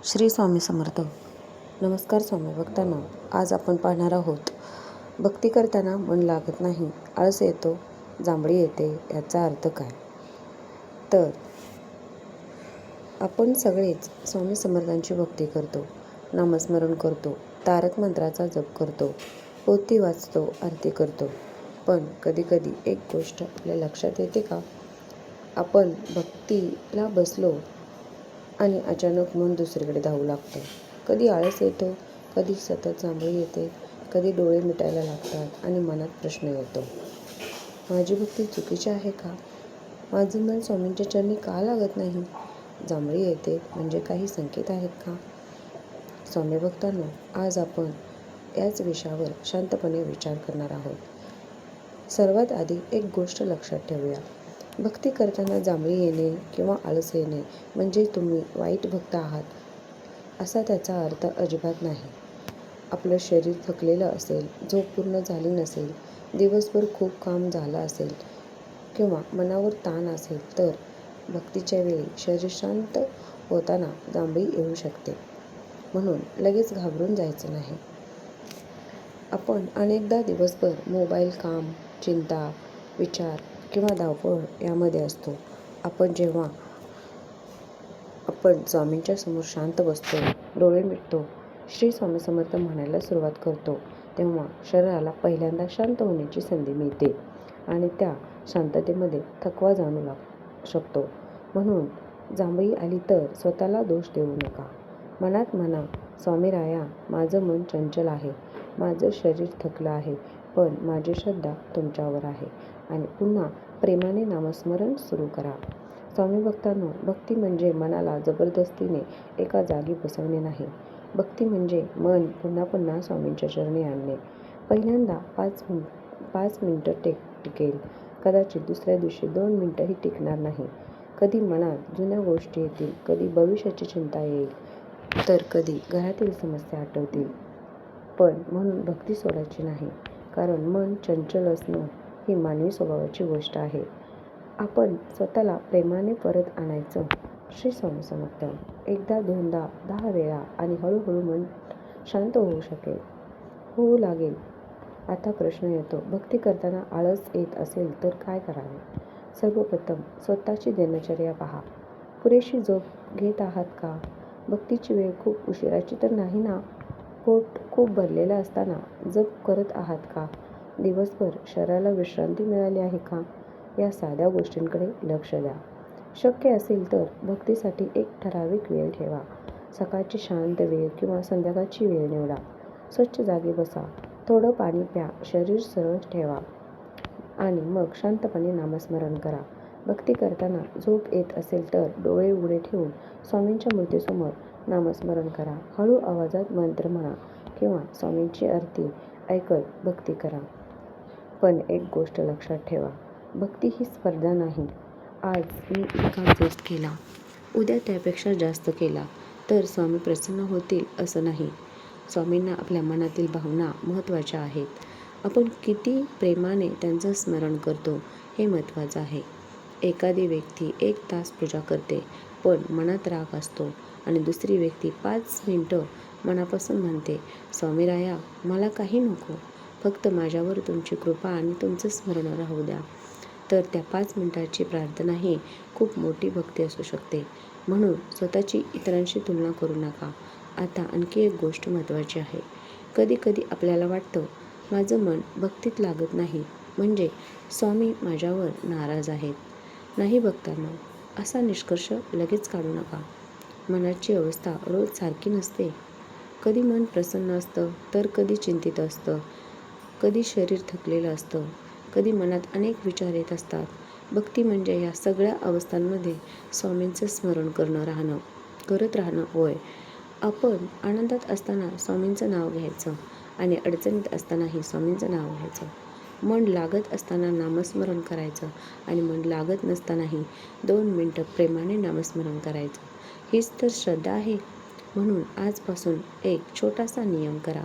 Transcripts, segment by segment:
श्री स्वामी समर्थ. नमस्कार स्वामी भक्तांनो. आज आपण पाहणार आहोत, भक्ती करताना मन लागत नाही, आळस येतो, जांभळी येते, याचा अर्थ काय? तर आपण सगळेच स्वामी समर्थांची भक्ती करतो, नामस्मरण करतो, तारक मंत्राचा जप करतो, पोथी वाचतो, आरती करतो. पण कधीकधी एक गोष्ट आपल्या लक्षात येते का? आपण भक्तीला बसलो आणि अचानक मन दुसरीकडे धावू लागतं. कधी आळस येतो, कधी सतत जांभळी येते, कधी डोळे मिटायला लागतात आणि मनात प्रश्न येतो, माझी भक्ती चुकीची आहे का? माझं मन स्वामींच्या चरणी का लागत नाही? जांभळी येते म्हणजे काही संकेत आहेत का? स्वामी भक्तांनो, आज आपण याच विषयावर शांतपणे विचार करणार आहोत. सर्वात आधी एक गोष्ट लक्षात ठेवूया. भक्ती करताना जांभळी येणे किंवा आळस येणे म्हणजे तुम्ही वाईट भक्त आहात असा त्याचा अर्थ अजिबात नाही. आपलं शरीर थकलेलं असेल, झोप पूर्ण झाली नसेल, दिवसभर खूप काम झालं असेल किंवा मनावर ताण असेल तर भक्तीच्या वेळी शरीर शांत होताना जांभळी येऊ शकते. म्हणून लगेच घाबरून जायचं नाही. आपण अनेकदा दिवसभर मोबाईल, काम, चिंता, विचार किंवा धावपळ यामध्ये असतो. जेव्हा आपण स्वामींच्या समोर शांत बसतो, डोळे मिटतो, श्री स्वामी समर्थ म्हणायला सुरुवात करतो, तेव्हा शरीराला पहिल्यांदा शांत होण्याची संधी मिळते आणि त्या शांततेमध्ये थकवा जाणू शकतो. म्हणून जांभळी आली तर स्वतःला दोष देऊ नका. मनात म्हणा, स्वामीराया, माझं मन चंचल आहे, माझं शरीर थकलं आहे, पण माझी श्रद्धा तुमच्यावर आहे. आणि पुन्हा प्रेमाने नामस्मरण सुरू करा. स्वामी भक्तांनो, भक्ती म्हणजे मनाला जबरदस्तीने एका जागी बसवणे नाही. भक्ती म्हणजे मन पुन्हा पुन्हा स्वामींच्या चरणी आणणे. पहिल्यांदा 5 मिनिटं टिकेल, कदाचित दुसऱ्या दिवशी 2 मिनिटंही टिकणार नाही. कधी मनात जुन्या गोष्टी येतील, कधी भविष्याची चिंता येईल, तर कधी घरातील समस्या आठवतील. पण म्हणून भक्ती सोडायची नाही, कारण मन चंचल असणं ही मानवी स्वभावाची गोष्ट आहे. आपण स्वतःला प्रेमाने परत आणायचं. श्री स्वामी समर्थ. एकदा, दोनदा, 10 वेळा आणि हळूहळू मन शांत होऊ लागेल. आता प्रश्न येतो, भक्ती करताना आळस येत असेल तर काय करावे? सर्वप्रथम स्वतःची दिनचर्या पहा. पुरेशी झोप घेत आहात का? भक्तीची वेळ खूप उशिराची तर नाही ना? पोट खूप भरलेलं असताना जप करत आहात का? दिवसभर शरीराला विश्रांती मिळाली आहे का? या साध्या गोष्टींकडे लक्ष द्या. शक्य असेल तर भक्तीसाठी एक ठराविक वेळ ठेवा. सकाळची शांत वेळ किंवा संध्याकाळची वेळ निवडा. स्वच्छ जागी बसा, थोडं पाणी प्या, शरीर सरळ ठेवा आणि मग शांतपणे नामस्मरण करा. भक्ती करताना झोप येत असेल तर डोळे उघडे ठेवून स्वामींच्या मूर्तीसमोर नामस्मरण करा. हळू आवाजात मंत्र म्हणा किंवा स्वामींची आरती ऐकत भक्ती करा. पण एक गोष्ट लक्षात ठेवा, भक्ती ही स्पर्धा नाही. आज मी इतका जप केला, उद्या त्यापेक्षा जास्त केला तर स्वामी प्रसन्न होतील असं नाही. स्वामींना आपल्या मनातील भावना महत्त्वाच्या आहेत. आपण किती प्रेमाने त्यांचं स्मरण करतो हे महत्त्वाचं आहे. एखादी व्यक्ती 1 तास पूजा करते पण मनात राग असतो आणि दुसरी व्यक्ती 5 मिनिटं मनापासून म्हणते, स्वामीराया, मला काही नको, फक्त माझ्यावर तुमची कृपा आणि तुमचं स्मरण राहू द्या. तर त्या 5 मिनिटाची प्रार्थना ही खूप मोठी भक्ती असू शकते. म्हणून स्वतःची इतरांशी तुलना करू नका. आता आणखी एक गोष्ट महत्त्वाची आहे. कधी कधी आपल्याला वाटतं, माझं मन भक्तीत लागत नाही म्हणजे स्वामी माझ्यावर नाराज आहेत. नाही भक्तांनो, असा निष्कर्ष लगेच काढू नका. मनाची अवस्था रोज सारखी नसते. कधी मन प्रसन्न असतं तर कधी चिंतित असतं, कधी शरीर थकलेलं असतं, कधी मनात अनेक विचार येत असतात. भक्ती म्हणजे या सगळ्या अवस्थांमध्ये स्वामींचं स्मरण करत राहणं होय. आपण आनंदात असताना स्वामींचं नाव घ्यायचं आणि अडचणीत असतानाही स्वामींचं नाव घ्यायचं. मन लागत असताना नामस्मरण करायचं आणि मन लागत नसतानाही 2 मिनिटं प्रेमाने नामस्मरण करायचं. हीच तर श्रद्धा आहे. म्हणून आजपासून एक छोटासा नियम करा.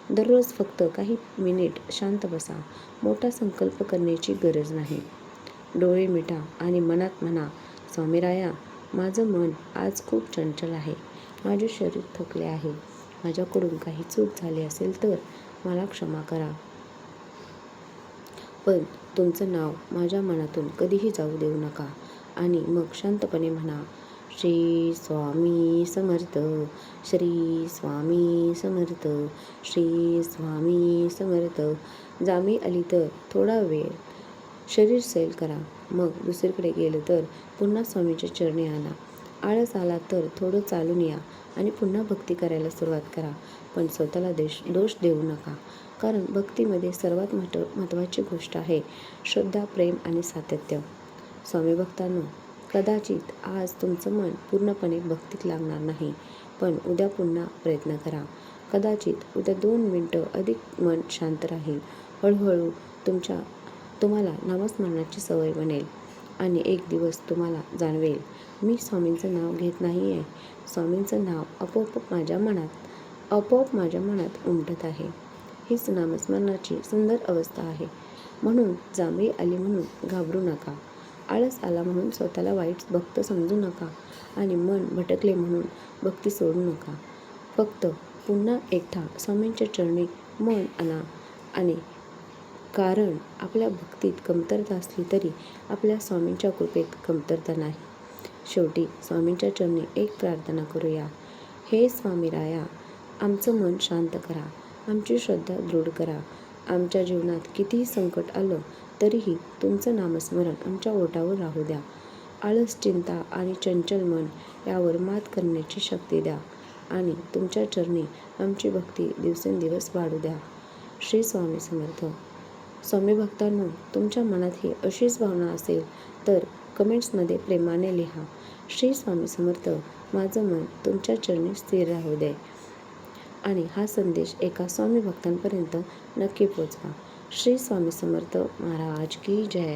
दररोज फक्त काही मिनिट शांत बसा. मोठा संकल्प करण्याची गरज नाही. डोळे मिटा आणि मनात म्हणा, स्वामीराया, माझं मन आज खूप चंचल आहे, माझे शरीर थकले आहे. माझ्याकडून काही चूक झाली असेल तर मला क्षमा करा. पण तुमचं नाव माझ्या मनातून कधीही जाऊ देऊ नका. आणि मग शांतपणे म्हणा, श्री स्वामी समर्थ, श्री स्वामी समर्थ, श्री स्वामी समर्थ. जांभई आली तर थोडा वेळ शरीर सैल करा. मग दुसरीकडे गेलं तर पुन्हा स्वामीच्या चरणी आणा. आळस आला तर थोडं चालून या आणि पुन्हा भक्ती करायला सुरुवात करा. पण स्वतःला दोष देऊ नका, कारण भक्तीमध्ये सर्वात महत्त्वाची गोष्ट आहे श्रद्धा, प्रेम आणि सातत्य. स्वामी भक्तांनो, कदाचित आज तुमचं मन पूर्णपणे भक्तीत लागणार नाही, पण उद्या पुन्हा प्रयत्न करा. कदाचित उद्या 2 मिनिटं अधिक मन शांत राहील. हळूहळू तुम्हाला नामस्मरणाची सवय बनेल आणि एक दिवस तुम्हाला जाणवेल, मी स्वामींचं नाव घेत नाही आहे, स्वामींचं नाव आपोआप माझ्या मनात उमटत आहे. हीच नामस्मरणाची सुंदर अवस्था आहे. म्हणून जांभई आली म्हणून घाबरू नका, आळस आला म्हणून स्वतःला वाईट भक्त समजू नका आणि मन भटकले म्हणून भक्ती सोडू नका. फक्त पुन्हा एकदा स्वामींच्या चरणी मन आणा. आणि कारण आपल्या भक्तीत कमतरता असली तरी आपल्या स्वामींच्या कृपेत कमतरता नाही. शेवटी स्वामींच्या चरणी एक प्रार्थना करूया. हे स्वामीराया, आमचं मन शांत करा, आमची श्रद्धा दृढ करा. आमच्या जीवनात कितीही संकट आलं तरीही तुमचं नामस्मरण आमच्या ओठावर राहू द्या. आळस, चिंता आणि चंचल मन यावर मात करण्याची शक्ती द्या आणि तुमच्या चरणी आमची भक्ती दिवसेंदिवस वाढू द्या. श्री स्वामी समर्थ. स्वामी भक्तांनो, तुमच्या मनात ही अशीच भावना असेल तर कमेंट्समध्ये प्रेमाने लिहा, श्री स्वामी समर्थ. माझं मन तुमच्या चरणी स्थिर राहू दे. आणि हा संदेश एका स्वामी भक्तांपर्यंत नक्की पोचवा. श्री स्वामी समर्थ महाराज की जय.